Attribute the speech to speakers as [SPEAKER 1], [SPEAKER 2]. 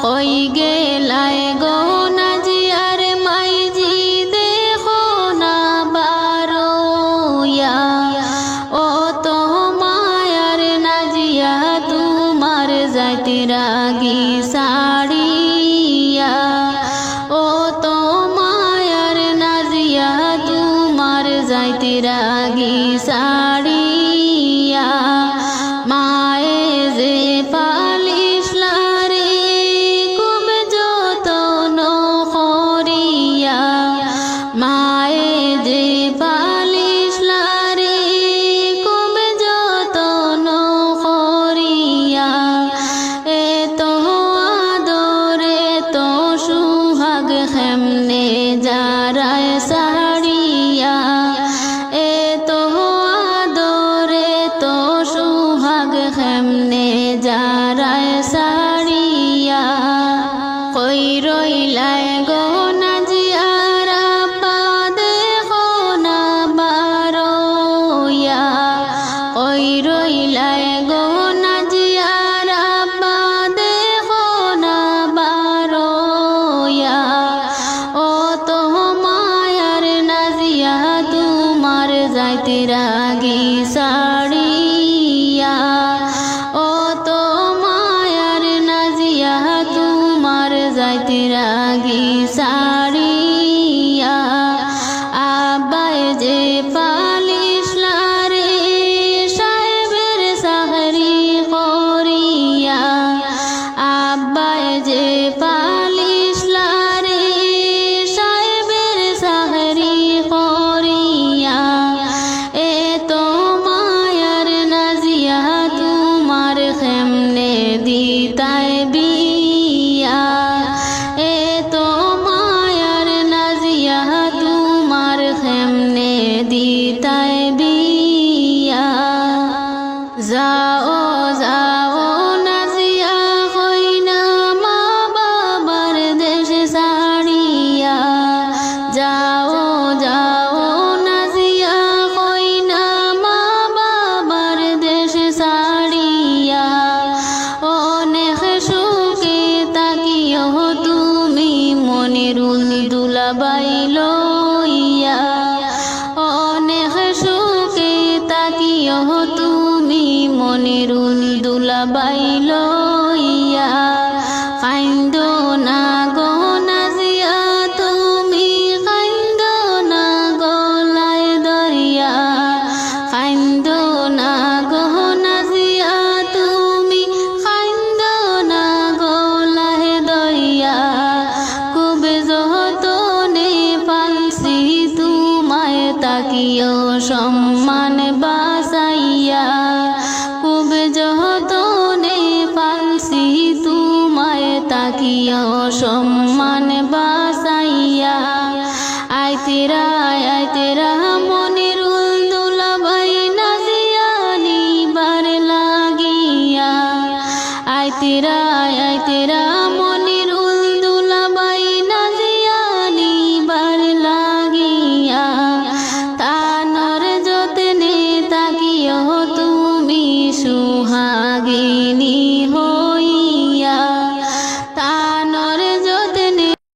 [SPEAKER 1] কই গেলায় গো নাজিয়ার মাইজি দেখো না বারোয়া ও তো মায়ার নাজিয়া তোমার যাইতে রাগি সাড়িয়া ও তো মায়ার নাজিয়া তোমার যাইতে রাগি সাড়িয়া মায়ে যে পালিশ লারে খুব যতন করিয়া মায়ে যে পালিশ লারে খুব যতন করিয়া এত আদরে তো সুহাগ হেমনে যারায় সাড়িয়া এত আদরে তো সুহাগ হেমনে যারায় সাড়িয়া কই রইলায় গো নাজিয়ারা পা দেখো না বারোয়া কই রইলায় গো নাজিয়ারা পা দেখো না বারোয়া ও তো মায়ার নাজিয়া তোমার যাইতে রাগি সাড়িয়া ও তো মায়ার নাজিয়া তোমার যাইতে রাগি সাড়িয়া আব্বাই যে পালিশ লারে সাহেবের সাহরি করিয়া আব্বাই যে পালিশ লারে সাহেবের সাহরি করিয়া এ তো মায়ার নাজিয়া তোমার খেমনে দিতায় বিয়া এ তো মায়ার নাজিয়া তোমার খেমনে দিতায় বিয়া যাও যাও নাজিয়া হইনা মা বাবার দেশ সাড়িয়া যাও যাও নাজিয়া হইনা মা বাবার দেশ সাড়িয়া অনেক সুখে তাকিও তুমি মনিরুল দুলাবাই লইয়া অনেক সুখে তাকিও তুমি মনিরুল দুলাবাই লইয়া কাইন্দো না গো নাজিয়া তুমি কাইন্দো না গলায় দরিয়া কাইন্দো না গো নাজিয়া তুমি কাইন্দো না গলায় দরিয়া খুব যতনে পালছি তোমায় তাকিও সম্মান বাসাইয়া খুব যতনে পালছি তোমায় তাকিও